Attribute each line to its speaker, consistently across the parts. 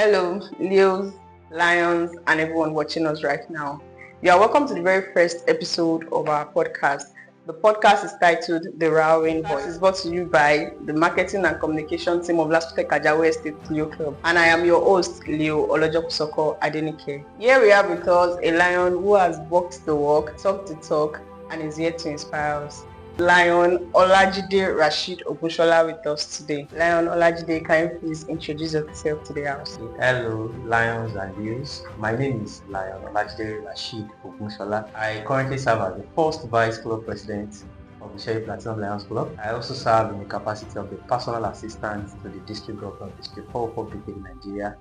Speaker 1: Hello, Leos, Lions, and everyone watching us right now. You are welcome to the very first episode of our podcast. The podcast is titled The Roaring Voice. It's brought to you by the marketing and communication team of Laspotech Ajao Estate Leo Club. And I am your host, Leo Olajide Ogunshola. Here we have with us a lion who has walked the walk, talked the talk, and is here to inspire us. Lion Olajide Rasheed Ogunshola with us today. Lion Olajide, can you please introduce yourself to the house?
Speaker 2: Hello, Lions and Viewers. My name is Lion Olajide Rasheed Ogunshola. I currently serve as the first Vice Club President of the Sherry Platinum Lions Club. I also serve in the capacity of the personal assistant to the District Governor of District 404 Brigade in Nigeria,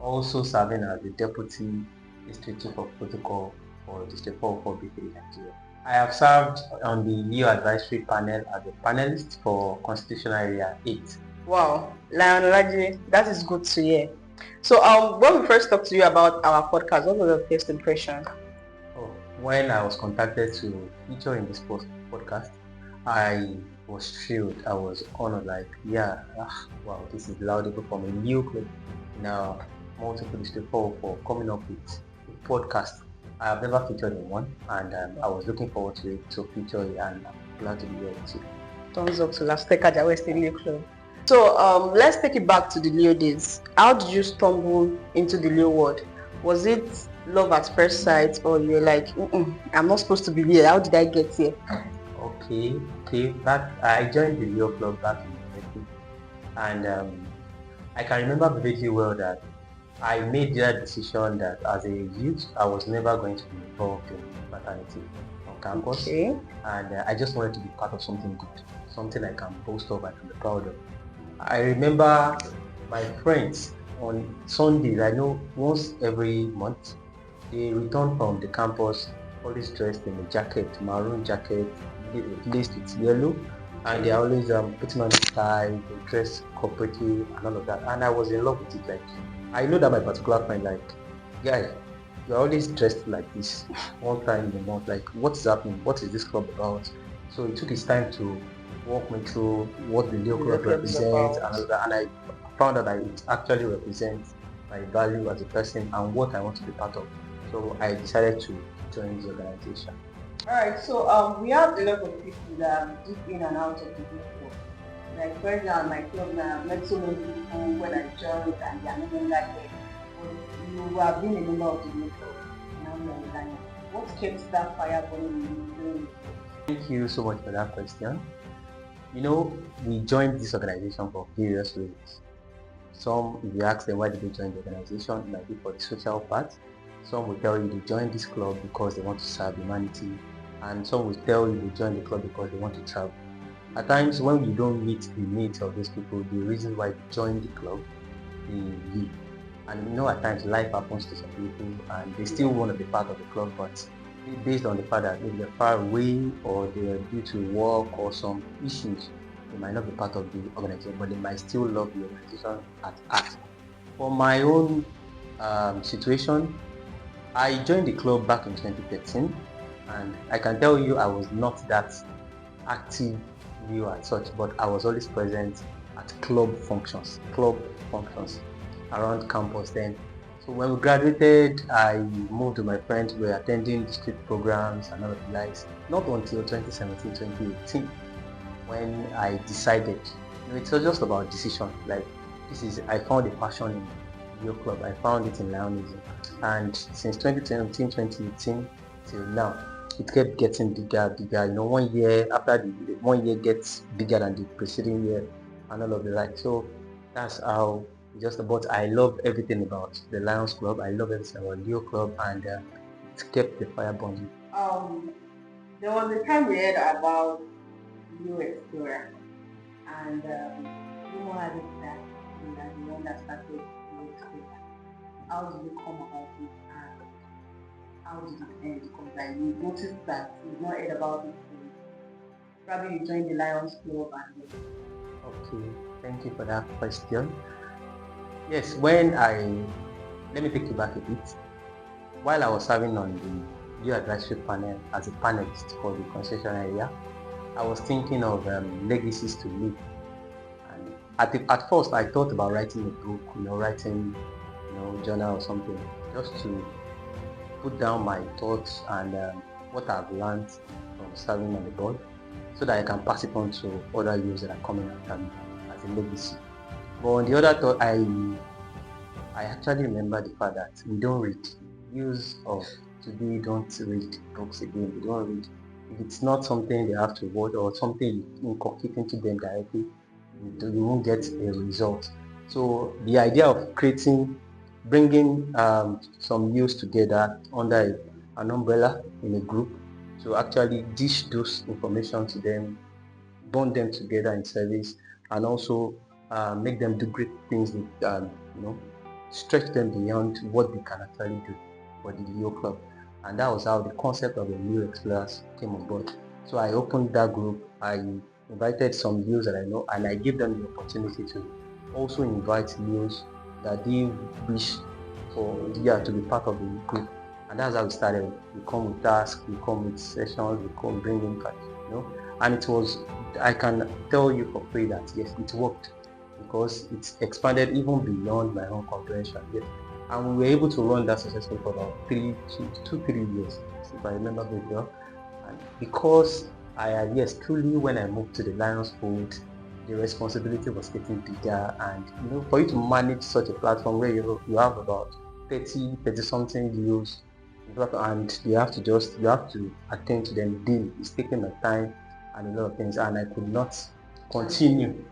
Speaker 2: also serving as the Deputy District Chief of Protocol for District 404 Brigade in Nigeria. I have served on the Leo Advisory Panel as a panelist for Constitutional Area 8.
Speaker 1: Wow, Lion Olajide, that is good to hear. So when we first talked to you about our podcast, what was your first impression?
Speaker 2: When I was contacted to feature in this podcast, I was thrilled. I was honored, wow, this is laudable for me. Leo Club now multiple district 404 coming up with a podcast. I have never featured in one, and I was looking forward to it, to feature it, and I'm glad to be here with you.
Speaker 1: Thumbs up to Laspotech Ajao Estate Leo Club. So let's take it back to the Leo days. How did you stumble into the Leo world? Was it love at first sight, or you're like, I'm not supposed to be here, how did I get here?
Speaker 2: Okay. I joined the Leo Club back in 2020, and I can remember vividly well that I made that decision that as a youth, I was never going to be involved in fraternity on campus.
Speaker 1: Okay.
Speaker 2: And I just wanted to be part of something good, something I can boast of and be proud of. I remember my friends on Sundays, I know once every month, they return from the campus always dressed in a jacket, maroon jacket, laced with yellow, and they always putting on a tie, they dress corporately and all of that. And I was in love with it. Like, I know that my particular friend, like, guy, you're always dressed like this one time in the month. Like, what's happening? What is this club about? So he took his time to walk me through what the Leo Club represents and all that. And I found out that it actually represents my value as a person and what I want to be part of. So I decided to join the organization.
Speaker 1: Alright, so we have a lot of people that dip in and out of the Leo Club. Like, for example, my club now, I met so many people when I joined and they are no longer there. But you have been a member of the Leo Club. Now you are a lion. What kept that fire burning in you?
Speaker 2: Thank you so much for that question. You know, we joined this organization for various reasons. Some, if you ask them why did they join the organization, it might be for the social part. Some will tell you they joined this club because they want to serve humanity. And some will tell you they joined the club because they want to travel. At times, when you don't meet the needs of those people, the reason why you join the club, they leave. And you know, at times life happens to some people and they still want to be part of the club, but based on the fact that maybe they're far away or they're due to work or some issues, they might not be part of the organization, but they might still love the organization at heart. For my own situation, I joined the club back in 2013, and I can tell you I was not that active view as such, but I was always present at club functions around campus then. So when we graduated, I moved with my friends. We were attending district programs and all of the likes. Not until 2017, 2018, when I decided, it's not just about decision. Like, I found a passion in your club. I found it in Lionism, and since 2017, 2018 till now, it kept getting bigger. You know, 1 year after the 1 year gets bigger than the preceding year, and all of the like. So that's how just about. I love everything about the Lions Club. I love everything about Leo Club, and it kept the fire burning.
Speaker 1: There was a time we heard about Leo Explorer, and you know how it that the one that started Leo Explorer. How did you come about it? How did it end? Because like you noticed that you've not heard about it since probably you joined the Lions Club and
Speaker 2: Okay, thank you for that question. Yes, let me take you back a bit. While I was serving on the Leo Advisory Panel as a panelist for the concession area, I was thinking of legacies to leave. And at first I thought about writing a book, writing journal or something, just to put down my thoughts and what I've learned from serving on the board, so that I can pass it on to other youths that are coming after me as a legacy. But on the other thought, I actually remember the fact that we don't read. Use of today don't read books again. We don't read. If it's not something they have to watch or something you inculcate into them directly, you won't get a result. So the idea of bringing some youths together under an umbrella in a group to actually dish those information to them, bond them together in service, and also make them do great things with, stretch them beyond what they can actually do for the Leo Club. And that was how the concept of the Leo Explorers came on board. So I opened that group. I invited some Leos that I know, and I gave them the opportunity to also invite Leos that they wish to be part of the group. And that's how we started. We come with tasks, we come with sessions, we come bringing and it was, I can tell you for free that yes, it worked, because it's expanded even beyond my own comprehension. Yes. And we were able to run that successfully for about 3 years, if I remember very well. And because truly when I moved to the Lions Fold, the responsibility was getting bigger, and for you to manage such a platform where you have about 30 something views, and you have to attend to them daily. It's taking my time and a lot of things, and I could not continue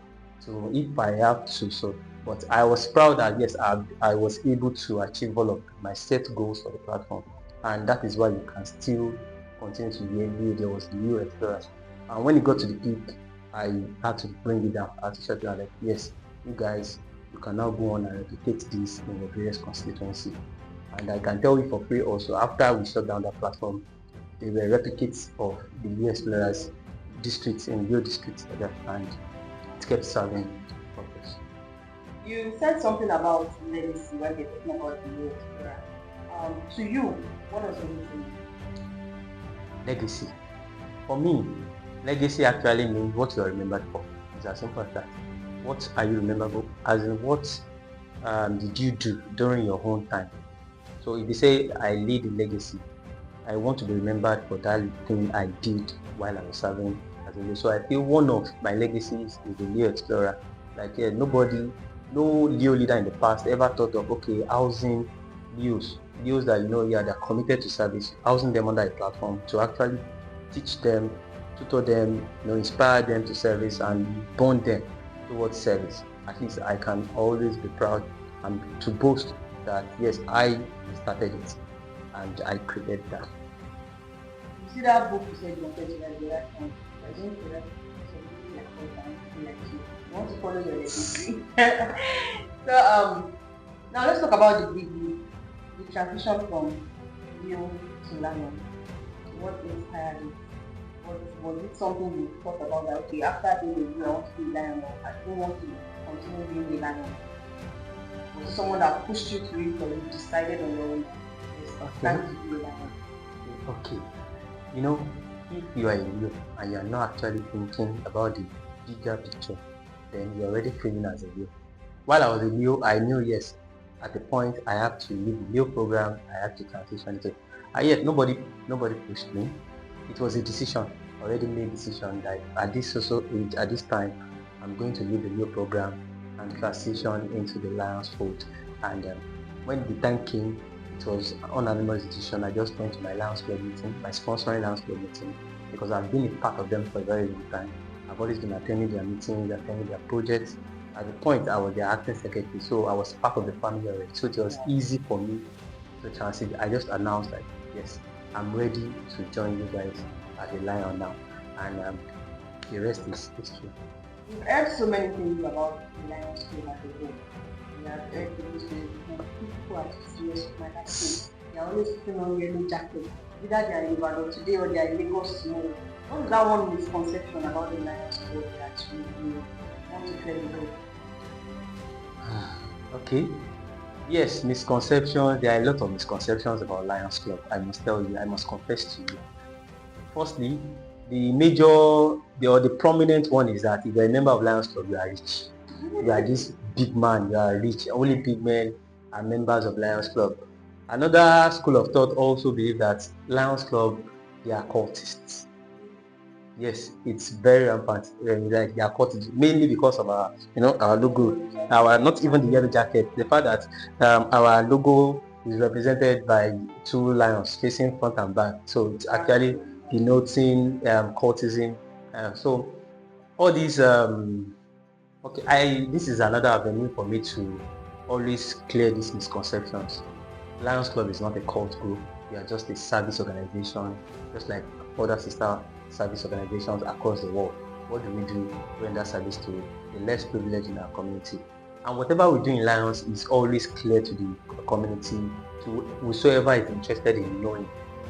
Speaker 2: to if I have to. So, but I was proud that yes, I was able to achieve all of my set goals for the platform, and that is why you can still continue to hear new. There was new explorers, and when it got to the peak, I had to bring it down. I had to shut down, like, yes, you guys, you can now go on and replicate this in your various constituency. And I can tell you for free also, after we shut down that platform, they were replicates of the new explorers districts in your districts like that, and it kept serving purpose.
Speaker 1: You said something about legacy when you're talking about the new explorer. To you, what does legacy mean?
Speaker 2: Legacy. For me, legacy actually means what you are remembered for. It's as simple as that. What are you remembered for? As in, what did you do during your own time? So if you say I lead a legacy, I want to be remembered for that thing I did while I was serving as a Leo. So I feel one of my legacies is the Leo Explorer. Like no Leo leader in the past ever thought of housing Leos that they're committed to service, housing them under a platform to actually teach them, tutor them, inspire them to service and bond them towards service. At least I can always be proud and to boast that yes, I started it and I created that.
Speaker 1: You see that book you said you wanted to write the other time? I don't feel like you want to follow your legacy. So now let's talk about the big leap, the transition from Leo to Lion. What inspired it? Was it something you thought about that after being a Leo I want to be a Lion, or I don't want to continue being a Lion? Was it someone that pushed you to it, or you decided on your own?
Speaker 2: Okay. If you are a Leo and you are not actually thinking about the bigger picture, then you're already failing as a Leo. While I was a Leo, I knew yes, at the point I have to leave the Leo program, I have to transition to. And yet nobody pushed me. It was a decision, already made decision that at this social age, at this time, I'm going to leave the Leo program and transition into the Lions Fold. And when the time came, it was an unanimous decision. I just went to my Lions Club meeting, my sponsoring Lions Club meeting, because I've been a part of them for a very long time. I've always been attending their meetings, attending their projects. At the point, I was their acting secretary, so I was part of the family already. So it was easy for me to transition. I just announced that, yes, I'm ready to join you guys as a Lion now. And the rest is history.
Speaker 1: We've heard so many things about the Lions Club as a whole. We have heard people say people are serious with my life. They are always putting on yellow jackets. Either they are in Ibadan today or they are in Lagos tomorrow. What is that one misconception about the Lions Club that you want to clear the road?
Speaker 2: Okay. Yes, misconceptions. There are a lot of misconceptions about Lions Club. I must tell you, I must confess to you. Firstly, the prominent one is that if you're a member of Lions Club, you are rich. You are this big man, you are rich. Only big men are members of Lions Club. Another school of thought also believe that Lions Club, they are cultists. Yes, it's very rampant. Like they are cultists, mainly because of our, our logo, our not even the yellow jacket. The fact that our logo is represented by two lions facing front and back, so it's actually denoting cultism. So all these this is another avenue for me to always clear these misconceptions. Lions Club is not a cult group. We are just a service organization, just like other sister service organizations across the world. What do we do? Render service to the less privileged in our community. And whatever we do in Lions is always clear to the community, to whosoever is interested in knowing.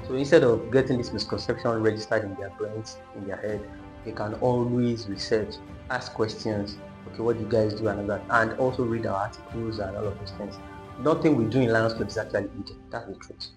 Speaker 2: So instead of getting this misconception registered in their brains, in their head, they can always research, ask questions. Okay, what do you guys do and all that, and also read our articles and all of those things. Nothing we do in Lions Club is actually hidden. That's the truth.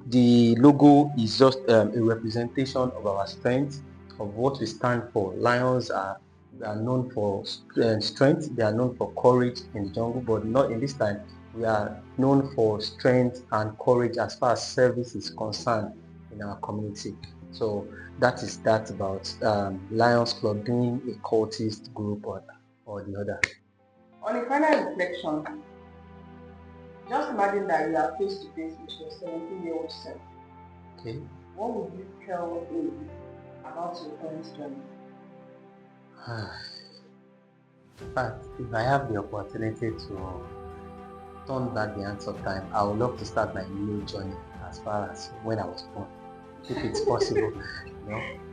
Speaker 2: The logo is just a representation of our strength, of what we stand for. Lions are known for strength. They are known for courage in the jungle, but not in this time. We are known for strength and courage as far as service is concerned in our community. So that is that about Lions Club being a cultist group or the other.
Speaker 1: On a final reflection, just imagine that you are face to face with your 17-year-old self.
Speaker 2: Okay.
Speaker 1: What would you tell him about your current journey?
Speaker 2: But if I have the opportunity to turn back the hands of time, I would love to start my new journey as far as when I was born, if it's possible.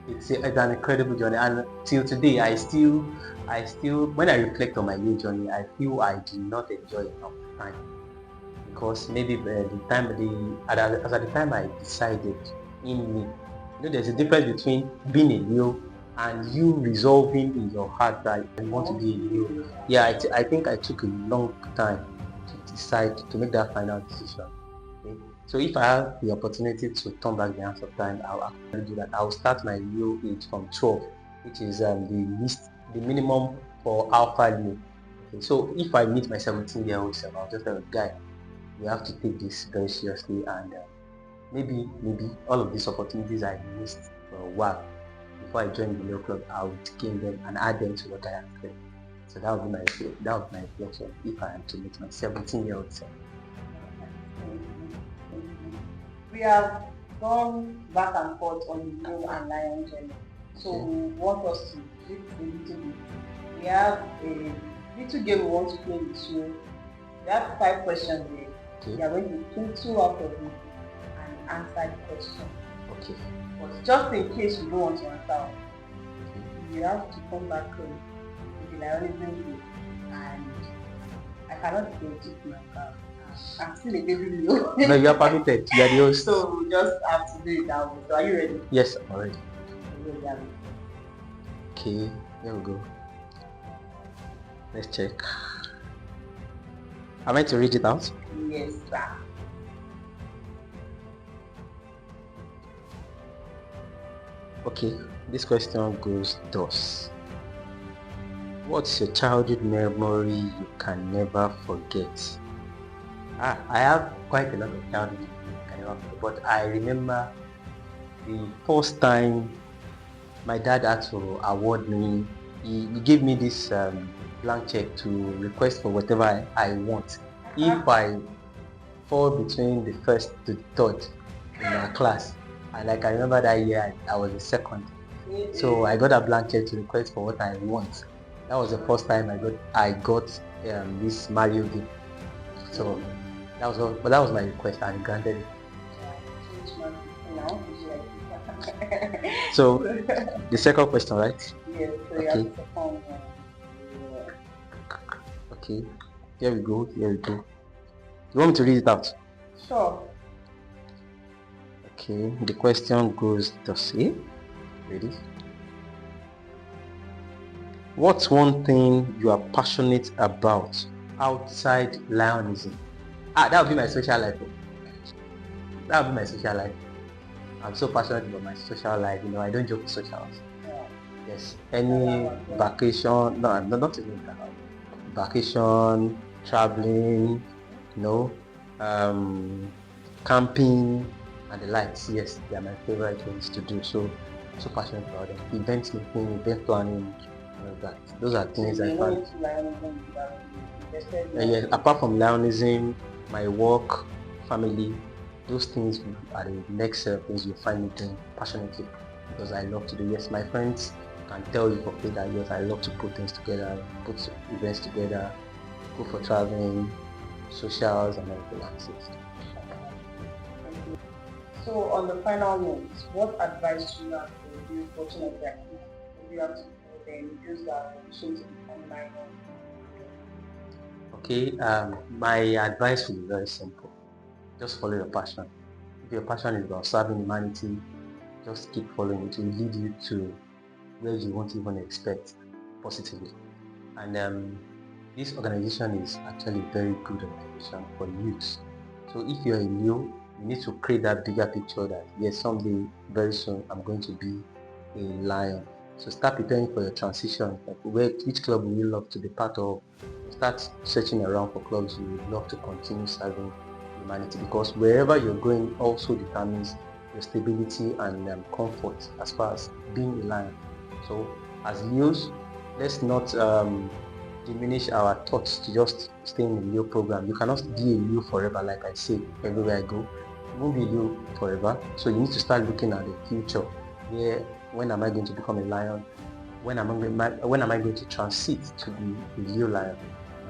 Speaker 2: It's an incredible journey, and till today, I still, when I reflect on my new journey, I feel I do not enjoy enough time, because maybe at the time I decided in me, there's a difference between being a Leo and you resolving in your heart that you want to be a Leo. Yeah, I think I took a long time to decide to make that final decision. Okay? So if I have the opportunity to turn back the hands of time, I'll actually do that. I'll start my Leo age from 12, which is the minimum for Alpha Leo. Okay? So if I meet my 17-year-old self, I'll just tell a guy, we have to take this very seriously, and maybe all of these opportunities I missed for a while before I joined the Leo Club, I would gain them and add them to what I have today. So that would be my reflection if I am to meet my 17-year-old self.
Speaker 1: We have gone back and forth on the Leo and Lion journey. So we want us to flip a little bit. We have a little game we want to play with you. We have 5 questions here. Okay. We are going to pick 2 out of it and answer the question.
Speaker 2: Okay.
Speaker 1: But just in case you don't want to answer, you have to come back home with the Lionism, and I cannot predict my car. I'm still a baby Leo.
Speaker 2: No, you are permitted. You are the host.
Speaker 1: So we just have to do it that way. So are you ready?
Speaker 2: Yes, I'm ready.
Speaker 1: Okay,
Speaker 2: here we go. Let's check. Am I to read it out?
Speaker 1: Yes, sir.
Speaker 2: Okay, this question goes thus. What's your childhood memory you can never forget? I have quite a lot of childhood memories I can never forget, but I remember the first time my dad had to award me. He gave me this blank check to request for whatever I want. If I fall between the first to the third in my class, and I remember that year I was the second, so I got a blank check to request for what I want. That was the first time I got this Mario game. So that was my request, and granted it. So the second question, right?
Speaker 1: Yes.
Speaker 2: Okay. Okay. Here we go. You want me to read it out?
Speaker 1: Sure.
Speaker 2: Okay. The question goes thus. Ready? What's one thing you are passionate about outside Lionism? That would be my social life. That would be my social life. I'm so passionate about my social life. I don't joke with socials. Yes. Any vacation? No, not even that. Vacation, traveling, Camping and the likes. Yes, they are my favorite things to do. So I'm so passionate about them. Event making, event planning, all of that. Those are things I find. Yes, apart from Lionism, my work, family, those things are the next set of things you find me doing passionately because I love to do. Yes, my friends can tell you for free that yes, I love to put things together, put events together, go for traveling, socials and everything else.
Speaker 1: So on the final note, what advice do you have for you watching of their kids? If you have to tell them those that are wishing to become lion?
Speaker 2: Okay, my advice will be very simple. Just follow your passion. If your passion is about serving humanity, just keep following it. It will lead you to where you won't even expect positively. And this organization is actually a very good organization for youth. So if you're a new, you need to create that bigger picture that yes, someday, very soon, I'm going to be a lion. So start preparing for your transition. Like which club would you love to be part of? Start searching around for clubs you would love to continue serving humanity because wherever you're going also determines your stability and comfort as far as being a lion. So as youth, let's not diminish our thoughts to just stay in the Leo program. You cannot be a Leo forever, like I say everywhere I go. You won't be a Leo forever. So you need to start looking at the future. Where when am I going to become a lion? When am I going to transit to be a Leo lion?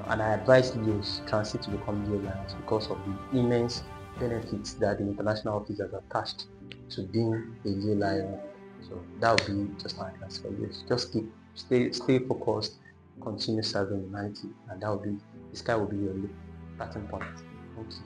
Speaker 2: And I advise Leos transit to become Leo lions because of the immense benefits that the international office has attached to being a Leo lion. So that would be just my advice for you. Just stay focused, continue serving humanity, and that will be the sky will be your starting point. Thank you.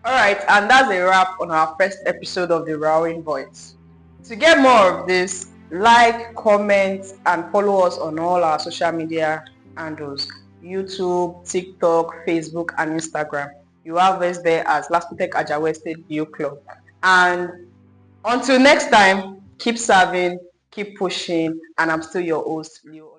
Speaker 1: Alright, and that's a wrap on our first episode of The Roaring Voice. To get more of this, like, comment, and follow us on all our social media handles, YouTube, TikTok, Facebook, and Instagram. You have us there as Laspotech Ajao State Bio Club. And until next time, keep serving, keep pushing, and I'm still your host, Leo.